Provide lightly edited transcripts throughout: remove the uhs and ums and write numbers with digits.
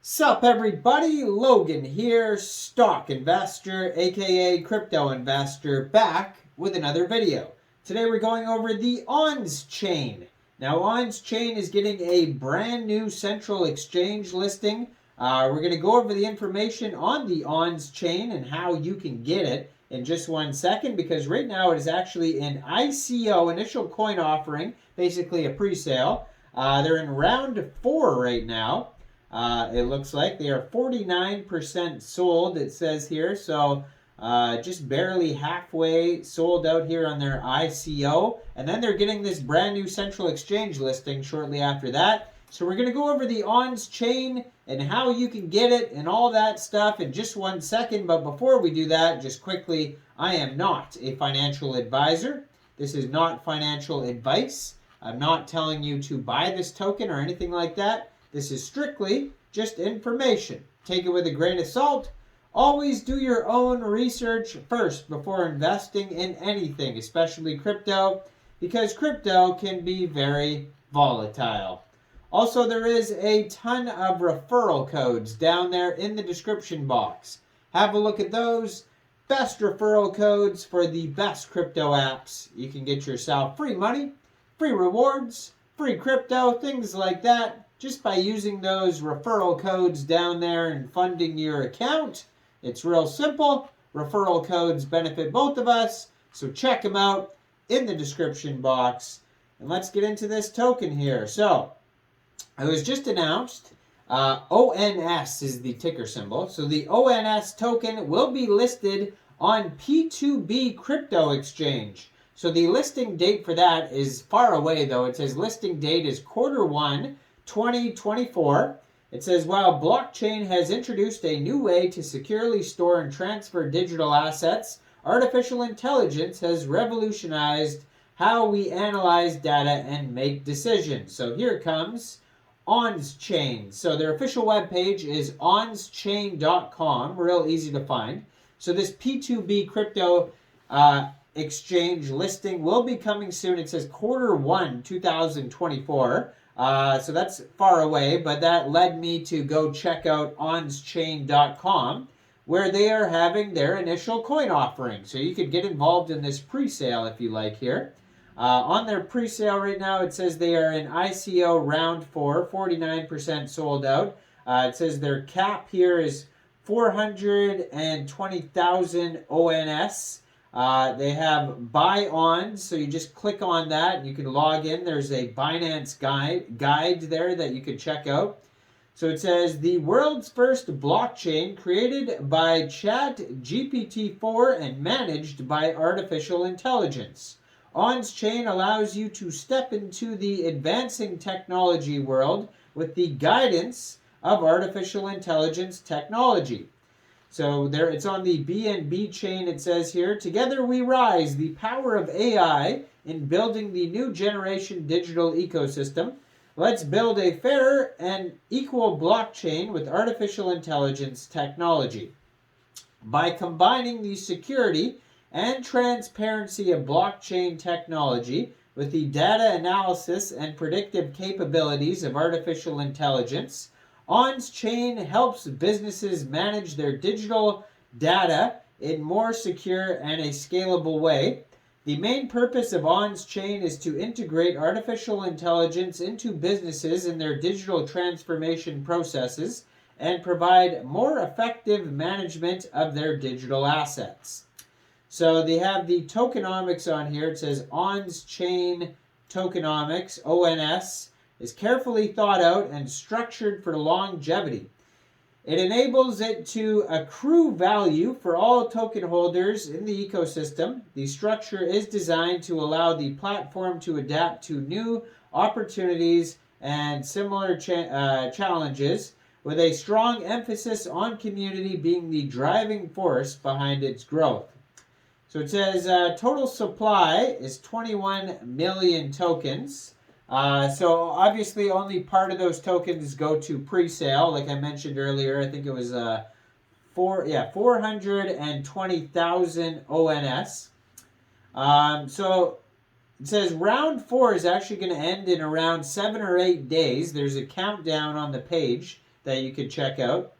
Sup everybody, Logan here, stock investor aka crypto investor, back with another video. Today we're going over the Onschain. Now Onschain is getting a brand new central exchange listing. We're going to go over the information on the Onschain and how you can get it in just 1 second, because right now it is actually an ICO, initial coin offering, basically a pre-sale. They're in round 4 right now. It looks like they are 49% sold, it says here, so just barely halfway sold out here on their ICO, and then they're getting this brand new central exchange listing shortly after that. So we're going to go over the Onschain and how you can get it and all that stuff in just 1 second, but before we do that, just quickly, I am not a financial advisor. This is not financial advice. I'm not telling you to buy this token or anything like that. This is strictly just information. Take it with a grain of salt. Always do your own research first before investing in anything, especially crypto, because crypto can be very volatile. Also, there is a ton of referral codes down there in the description box. Have a look at those. Best referral codes for the best crypto apps. You can get yourself free money, free rewards, free crypto, things like that, just by using those referral codes down there and funding your account. It's real simple. Referral codes benefit both of us, so check them out in the description box. And let's get into this token here. So, it was just announced, ONS is the ticker symbol. So the ONS token will be listed on P2B crypto exchange. So the listing date for that is far away, though. It says listing date is Q1 2024. It says, while blockchain has introduced a new way to securely store and transfer digital assets, artificial intelligence has revolutionized how we analyze data and make decisions. So here comes Onschain. So their official webpage is onschain.com, real easy to find. So this P2B crypto exchange listing will be coming soon. It says Q1 2024. So that's far away, but that led me to go check out onschain.com, where they are having their initial coin offering. So you could get involved in this pre-sale if you like here. On their pre-sale right now, it says they are in ICO round 4, 49% sold out. It says their cap here is 420,000 ONS. They have buy on, so you just click on that and you can log in. There's a Binance guide there that you could check out. So it says the world's first blockchain created by ChatGPT-4 and managed by artificial intelligence. Onschain allows you to step into the advancing technology world with the guidance of artificial intelligence technology. So there, it's on the BNB chain. It says here, together we rise, the power of AI in building the new generation digital ecosystem. Let's build a fair and equal blockchain with artificial intelligence technology. By combining the security and transparency of blockchain technology with the data analysis and predictive capabilities of artificial intelligence, Onschain helps businesses manage their digital data in more secure and a scalable way. The main purpose of Onschain is to integrate artificial intelligence into businesses in their digital transformation processes and provide more effective management of their digital assets. So they have the tokenomics on here. It says Onschain tokenomics, ONS, is carefully thought out and structured for longevity. It enables it to accrue value for all token holders in the ecosystem. The structure is designed to allow the platform to adapt to new opportunities and similar challenges, with a strong emphasis on community being the driving force behind its growth. So it says total supply is 21 million tokens. So obviously only part of those tokens go to pre-sale. Like I mentioned earlier, I think it was 420,000 ONS. So it says round 4 is actually going to end in around 7 or 8 days. There's a countdown on the page. that you could check out.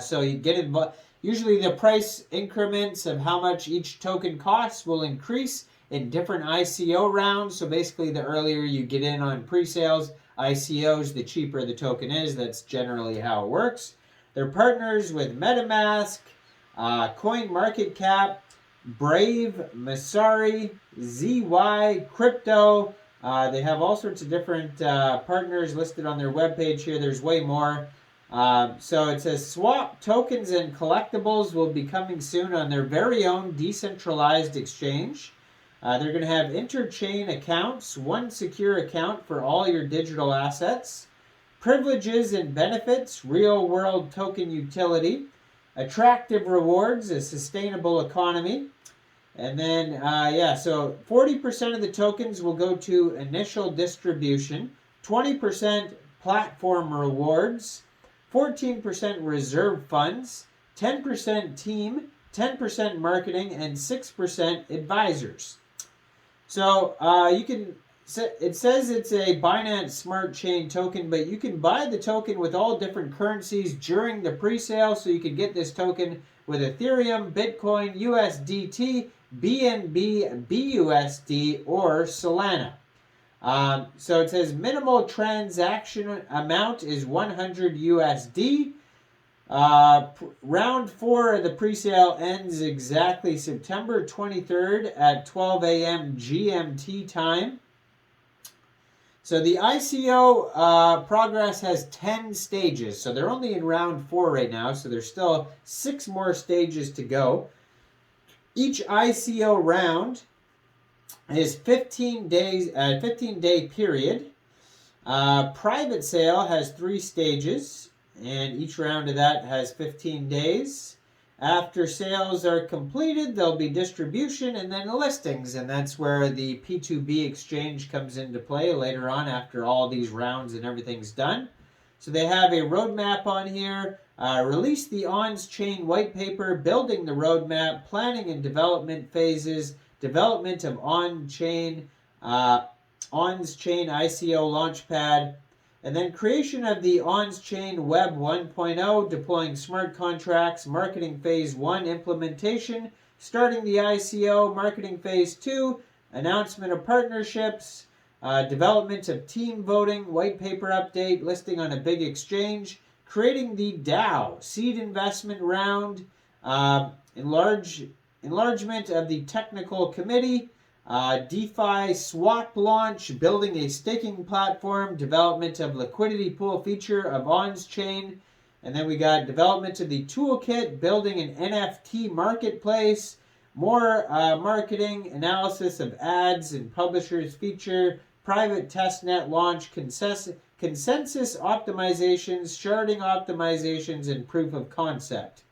So you get involved. Usually the price increments of how much each token costs will increase in different ICO rounds. So basically the earlier you get in on pre-sales, ICOs, the cheaper the token is. That's generally how it works. They're partners with MetaMask, CoinMarketCap, Brave, Masari, ZY, Crypto. They have all sorts of different partners listed on their webpage here. There's way more. So it says swap tokens and collectibles will be coming soon on their very own decentralized exchange. They're going to have interchain accounts, one secure account for all your digital assets, privileges and benefits, real-world token utility, attractive rewards, a sustainable economy. And then, so 40% of the tokens will go to initial distribution, 20% platform rewards, 14% reserve funds, 10% team, 10% marketing, and 6% advisors. So it says it's a Binance Smart Chain token, but you can buy the token with all different currencies during the pre-sale. So you can get this token with Ethereum, Bitcoin, USDT, BNB, BUSD, or Solana. So it says minimal transaction amount is 100 USD. Round 4 of the presale ends exactly September 23rd at 12 a.m. GMT time. So the ICO progress has 10 stages. So they're only in round 4 right now. So there's still 6 more stages to go. Each ICO round is 15 day period. Private sale has 3 stages, and each round of that has 15 days. After sales are completed, there'll be distribution and then listings, and that's where the P2B exchange comes into play later on after all these rounds and everything's done. So they have a roadmap on here. Release the Onschain white paper, building the roadmap, planning and development phases, development of Onschain ICO Launchpad, and then creation of the Onschain Web 1.0, deploying smart contracts, marketing phase 1 implementation, starting the ICO, marketing phase 2, announcement of partnerships, development of team voting, white paper update, listing on a big exchange, creating the DAO, seed investment round, enlargement of the technical committee, DeFi swap launch, building a staking platform, development of liquidity pool feature of Onschain, and then we got development of the toolkit, building an NFT marketplace, more marketing, analysis of ads and publishers feature, private testnet launch, consensus optimizations, sharding optimizations, and proof of concept.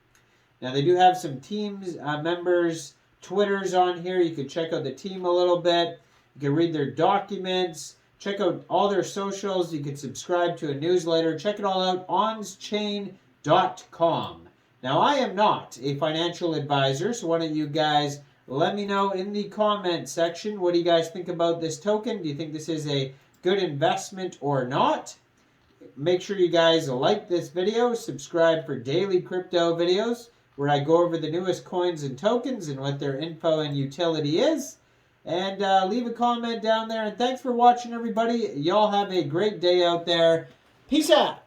Now they do have some teams, members, Twitters on here. You can check out the team a little bit. You can read their documents. Check out all their socials. You can subscribe to a newsletter. Check it all out, onschain.com. Now, I am not a financial advisor, so why don't you guys let me know in the comment section, what do you guys think about this token? Do you think this is a good investment or not? Make sure you guys like this video, subscribe for daily crypto videos, where I go over the newest coins and tokens and what their info and utility is. And leave a comment down there. And thanks for watching, everybody. Y'all have a great day out there. Peace out.